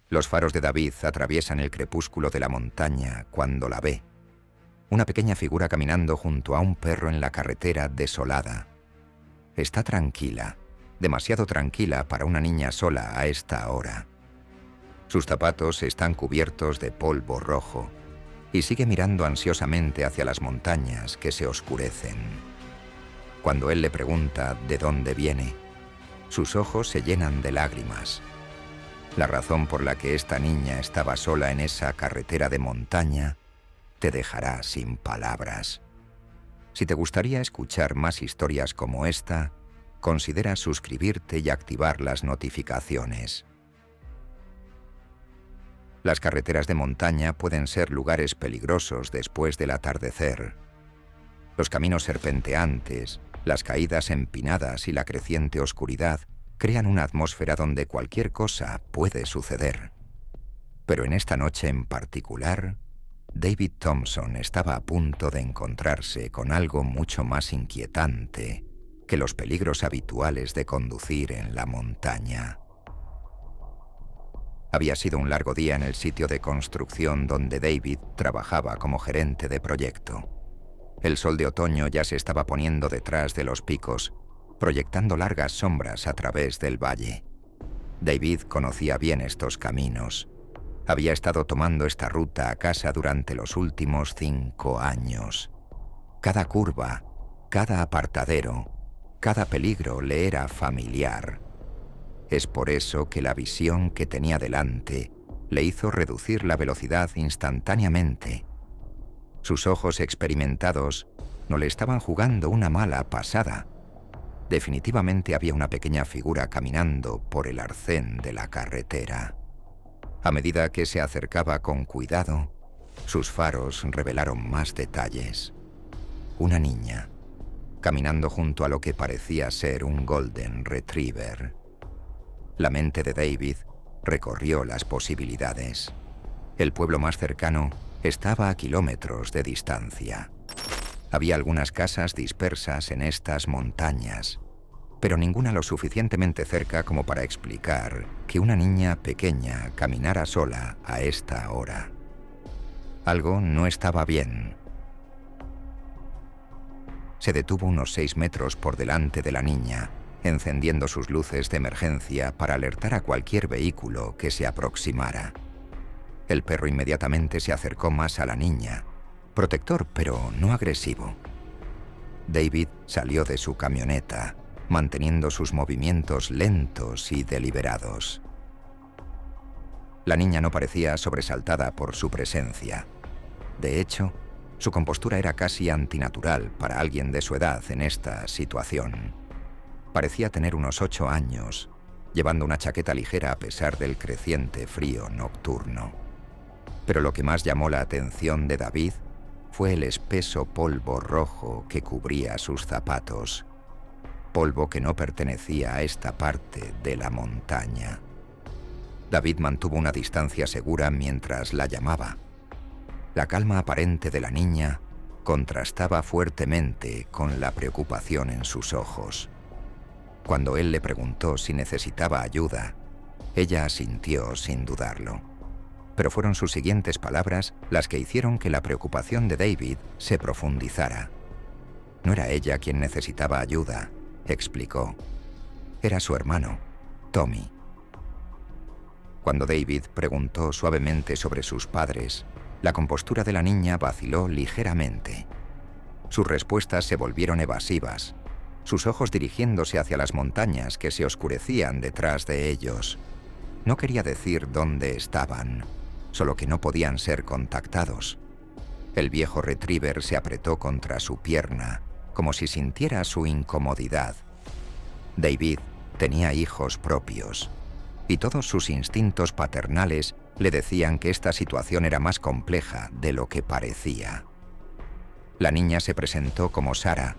Los faros de David atraviesan el crepúsculo de la montaña cuando la ve. Una pequeña figura caminando junto a un perro en la carretera desolada. Está tranquila, demasiado tranquila para una niña sola a esta hora. Sus zapatos están cubiertos de polvo rojo y sigue mirando ansiosamente hacia las montañas que se oscurecen. Cuando él le pregunta de dónde viene, sus ojos se llenan de lágrimas. La razón por la que esta niña estaba sola en esa carretera de montaña te dejará sin palabras. Si te gustaría escuchar más historias como esta, considera suscribirte y activar las notificaciones. Las carreteras de montaña pueden ser lugares peligrosos después del atardecer. Los caminos serpenteantes, las caídas empinadas y la creciente oscuridad crean una atmósfera donde cualquier cosa puede suceder. Pero en esta noche en particular, David Thompson estaba a punto de encontrarse con algo mucho más inquietante que los peligros habituales de conducir en la montaña. Había sido un largo día en el sitio de construcción donde David trabajaba como gerente de proyecto. El sol de otoño ya se estaba poniendo detrás de los picos, proyectando largas sombras a través del valle. David conocía bien estos caminos. Había estado tomando esta ruta a casa durante los últimos 5 años. Cada curva, cada apartadero, cada peligro le era familiar. Es por eso que la visión que tenía delante le hizo reducir la velocidad instantáneamente. Sus ojos experimentados no le estaban jugando una mala pasada. Definitivamente había una pequeña figura caminando por el arcén de la carretera. A medida que se acercaba con cuidado, sus faros revelaron más detalles. Una niña, caminando junto a lo que parecía ser un Golden Retriever. La mente de David recorrió las posibilidades. El pueblo más cercano estaba a kilómetros de distancia. Había algunas casas dispersas en estas montañas, pero ninguna lo suficientemente cerca como para explicar que una niña pequeña caminara sola a esta hora. Algo no estaba bien. Se detuvo unos 6 metros por delante de la niña, encendiendo sus luces de emergencia para alertar a cualquier vehículo que se aproximara. El perro inmediatamente se acercó más a la niña, protector pero no agresivo. David salió de su camioneta, manteniendo sus movimientos lentos y deliberados. La niña no parecía sobresaltada por su presencia. De hecho, su compostura era casi antinatural para alguien de su edad en esta situación. Parecía tener unos 8 años, llevando una chaqueta ligera a pesar del creciente frío nocturno. Pero lo que más llamó la atención de David fue el espeso polvo rojo que cubría sus zapatos. Polvo que no pertenecía a esta parte de la montaña. David mantuvo una distancia segura mientras la llamaba. La calma aparente de la niña contrastaba fuertemente con la preocupación en sus ojos. Cuando él le preguntó si necesitaba ayuda, ella asintió sin dudarlo. Pero fueron sus siguientes palabras las que hicieron que la preocupación de David se profundizara. No era ella quien necesitaba ayuda, explicó. Era su hermano, Tommy. Cuando David preguntó suavemente sobre sus padres, la compostura de la niña vaciló ligeramente. Sus respuestas se volvieron evasivas, sus ojos dirigiéndose hacia las montañas que se oscurecían detrás de ellos. No quería decir dónde estaban, solo que no podían ser contactados. El viejo retriever se apretó contra su pierna, como si sintiera su incomodidad. David tenía hijos propios, y todos sus instintos paternales le decían que esta situación era más compleja de lo que parecía. La niña se presentó como Sarah,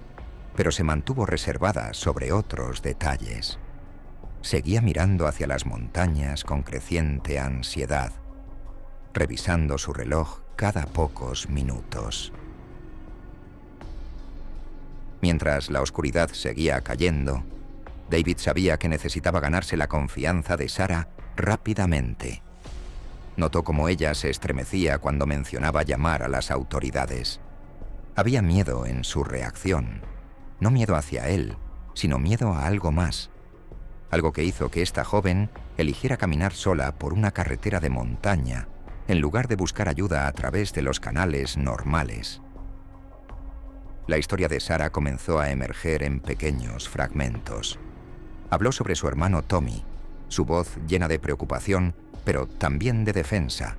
pero se mantuvo reservada sobre otros detalles. Seguía mirando hacia las montañas con creciente ansiedad, revisando su reloj cada pocos minutos. Mientras la oscuridad seguía cayendo, David sabía que necesitaba ganarse la confianza de Sarah rápidamente. Notó cómo ella se estremecía cuando mencionaba llamar a las autoridades. Había miedo en su reacción. No miedo hacia él, sino miedo a algo más. Algo que hizo que esta joven eligiera caminar sola por una carretera de montaña, en lugar de buscar ayuda a través de los canales normales. La historia de Sarah comenzó a emerger en pequeños fragmentos. Habló sobre su hermano Tommy, su voz llena de preocupación, pero también de defensa.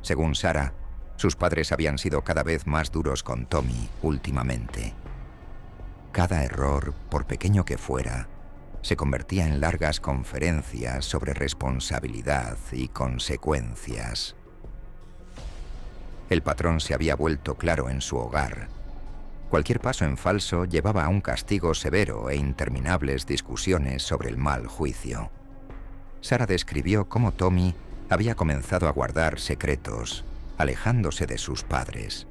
Según Sarah, sus padres habían sido cada vez más duros con Tommy últimamente. Cada error, por pequeño que fuera, se convertía en largas conferencias sobre responsabilidad y consecuencias. El patrón se había vuelto claro en su hogar. Cualquier paso en falso llevaba a un castigo severo e interminables discusiones sobre el mal juicio. Sarah describió cómo Tommy había comenzado a guardar secretos, alejándose de sus padres.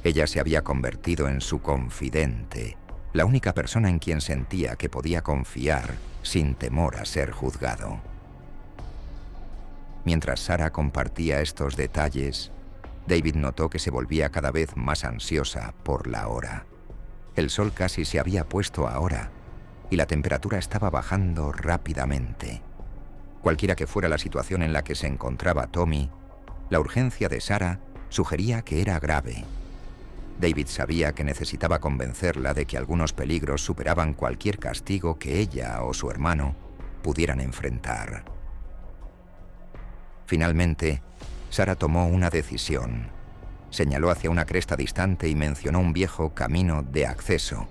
Ella se había convertido en su confidente, la única persona en quien sentía que podía confiar sin temor a ser juzgado. Mientras Sarah compartía estos detalles, David notó que se volvía cada vez más ansiosa por la hora. El sol casi se había puesto ahora y la temperatura estaba bajando rápidamente. Cualquiera que fuera la situación en la que se encontraba Tommy, la urgencia de Sarah sugería que era grave. David sabía que necesitaba convencerla de que algunos peligros superaban cualquier castigo que ella o su hermano pudieran enfrentar. Finalmente, Sarah tomó una decisión. Señaló hacia una cresta distante y mencionó un viejo camino de acceso.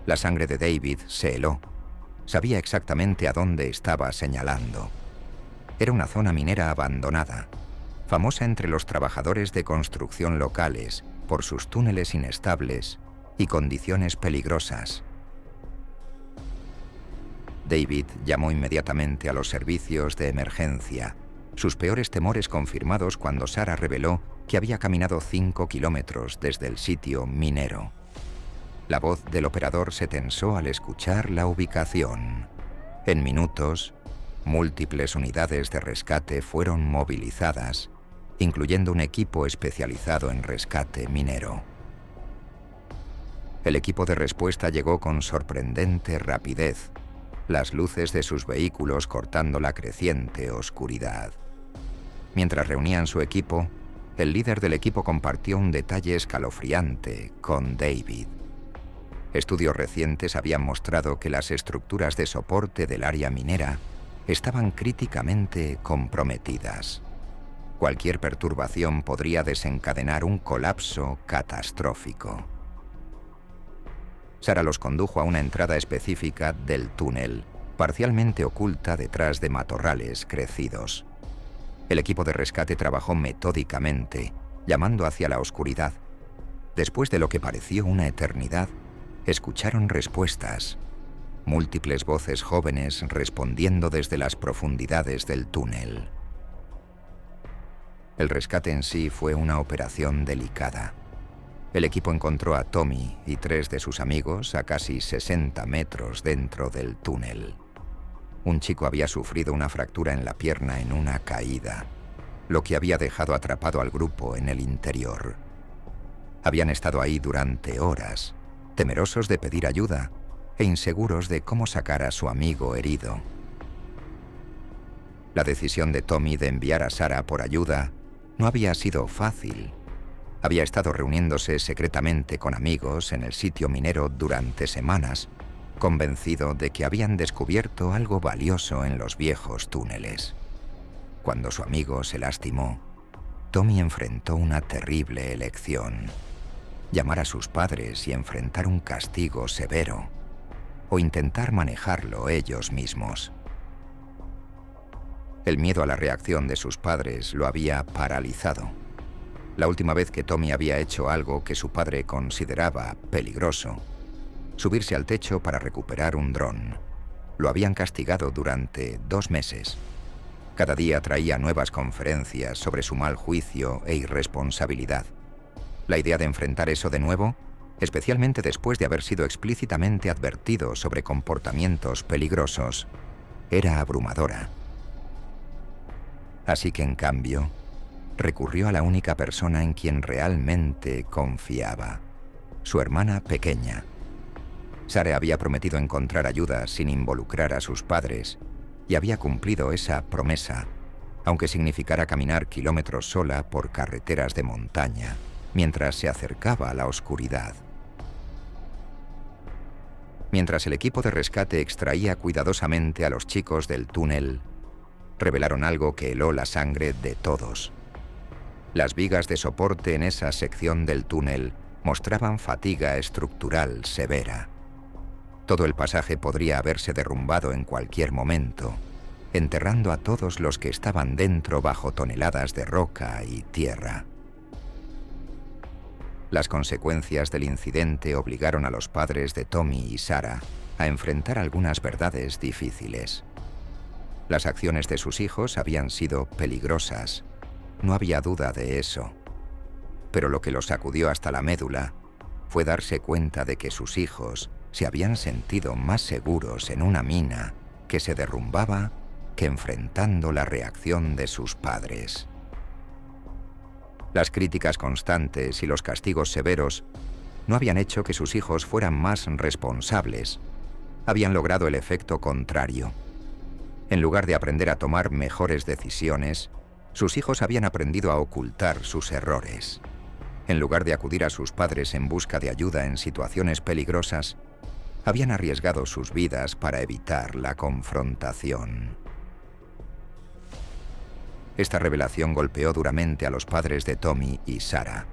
La sangre de David se heló. Sabía exactamente a dónde estaba señalando. Era una zona minera abandonada, famosa entre los trabajadores de construcción locales por sus túneles inestables y condiciones peligrosas. David llamó inmediatamente a los servicios de emergencia, sus peores temores confirmados cuando Sarah reveló que había caminado 5 kilómetros desde el sitio minero. La voz del operador se tensó al escuchar la ubicación. En minutos, múltiples unidades de rescate fueron movilizadas, incluyendo un equipo especializado en rescate minero. El equipo de respuesta llegó con sorprendente rapidez, las luces de sus vehículos cortando la creciente oscuridad. Mientras reunían su equipo, el líder del equipo compartió un detalle escalofriante con David. Estudios recientes habían mostrado que las estructuras de soporte del área minera estaban críticamente comprometidas. Cualquier perturbación podría desencadenar un colapso catastrófico. Sarah los condujo a una entrada específica del túnel, parcialmente oculta detrás de matorrales crecidos. El equipo de rescate trabajó metódicamente, llamando hacia la oscuridad. Después de lo que pareció una eternidad, escucharon respuestas. Múltiples voces jóvenes respondiendo desde las profundidades del túnel. El rescate en sí fue una operación delicada. El equipo encontró a Tommy y 3 de sus amigos a casi 60 metros dentro del túnel. Un chico había sufrido una fractura en la pierna en una caída, lo que había dejado atrapado al grupo en el interior. Habían estado ahí durante horas, temerosos de pedir ayuda e inseguros de cómo sacar a su amigo herido. La decisión de Tommy de enviar a Sarah por ayuda no había sido fácil. Había estado reuniéndose secretamente con amigos en el sitio minero durante semanas, convencido de que habían descubierto algo valioso en los viejos túneles. Cuando su amigo se lastimó, Tommy enfrentó una terrible elección: llamar a sus padres y enfrentar un castigo severo, o intentar manejarlo ellos mismos. El miedo a la reacción de sus padres lo había paralizado. La última vez que Tommy había hecho algo que su padre consideraba peligroso, subirse al techo para recuperar un dron, lo habían castigado durante 2 meses. Cada día traía nuevas conferencias sobre su mal juicio e irresponsabilidad. La idea de enfrentar eso de nuevo, especialmente después de haber sido explícitamente advertido sobre comportamientos peligrosos, era abrumadora. Así que, en cambio, recurrió a la única persona en quien realmente confiaba, su hermana pequeña. Sara había prometido encontrar ayuda sin involucrar a sus padres y había cumplido esa promesa, aunque significara caminar kilómetros sola por carreteras de montaña mientras se acercaba a la oscuridad. Mientras el equipo de rescate extraía cuidadosamente a los chicos del túnel, revelaron algo que heló la sangre de todos. Las vigas de soporte en esa sección del túnel mostraban fatiga estructural severa. Todo el pasaje podría haberse derrumbado en cualquier momento, enterrando a todos los que estaban dentro bajo toneladas de roca y tierra. Las consecuencias del incidente obligaron a los padres de Tommy y Sara a enfrentar algunas verdades difíciles. Las acciones de sus hijos habían sido peligrosas, no había duda de eso. Pero lo que los sacudió hasta la médula fue darse cuenta de que sus hijos se habían sentido más seguros en una mina que se derrumbaba que enfrentando la reacción de sus padres. Las críticas constantes y los castigos severos no habían hecho que sus hijos fueran más responsables, habían logrado el efecto contrario. En lugar de aprender a tomar mejores decisiones, sus hijos habían aprendido a ocultar sus errores. En lugar de acudir a sus padres en busca de ayuda en situaciones peligrosas, habían arriesgado sus vidas para evitar la confrontación. Esta revelación golpeó duramente a los padres de Tommy y Sara.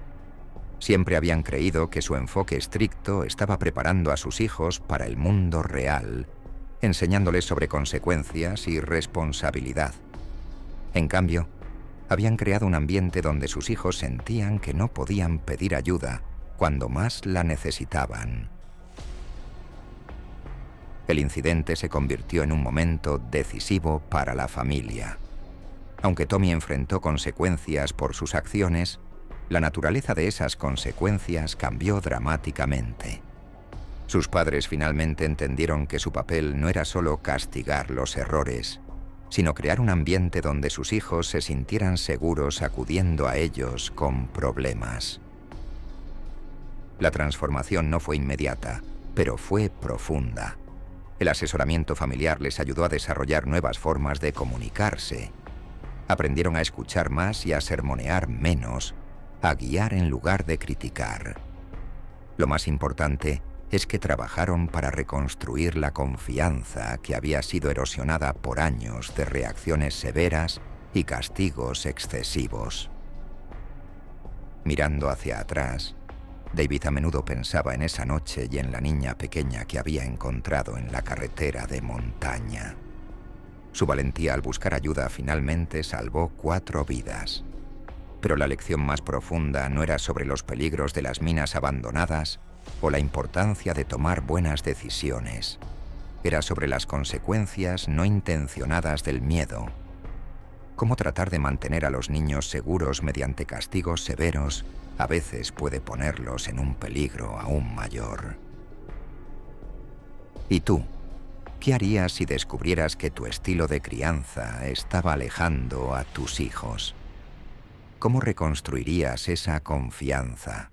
Siempre habían creído que su enfoque estricto estaba preparando a sus hijos para el mundo real, enseñándoles sobre consecuencias y responsabilidad. En cambio, habían creado un ambiente donde sus hijos sentían que no podían pedir ayuda cuando más la necesitaban. El incidente se convirtió en un momento decisivo para la familia. Aunque Tommy enfrentó consecuencias por sus acciones, la naturaleza de esas consecuencias cambió dramáticamente. Sus padres finalmente entendieron que su papel no era solo castigar los errores, sino crear un ambiente donde sus hijos se sintieran seguros acudiendo a ellos con problemas. La transformación no fue inmediata, pero fue profunda. El asesoramiento familiar les ayudó a desarrollar nuevas formas de comunicarse. Aprendieron a escuchar más y a sermonear menos, a guiar en lugar de criticar. Lo más importante es que trabajaron para reconstruir la confianza que había sido erosionada por años de reacciones severas y castigos excesivos. Mirando hacia atrás, David a menudo pensaba en esa noche y en la niña pequeña que había encontrado en la carretera de montaña. Su valentía al buscar ayuda finalmente salvó 4 vidas. Pero la lección más profunda no era sobre los peligros de las minas abandonadas o la importancia de tomar buenas decisiones. Era sobre las consecuencias no intencionadas del miedo. Cómo tratar de mantener a los niños seguros mediante castigos severos a veces puede ponerlos en un peligro aún mayor. ¿Y tú? ¿Qué harías si descubrieras que tu estilo de crianza estaba alejando a tus hijos? ¿Cómo reconstruirías esa confianza?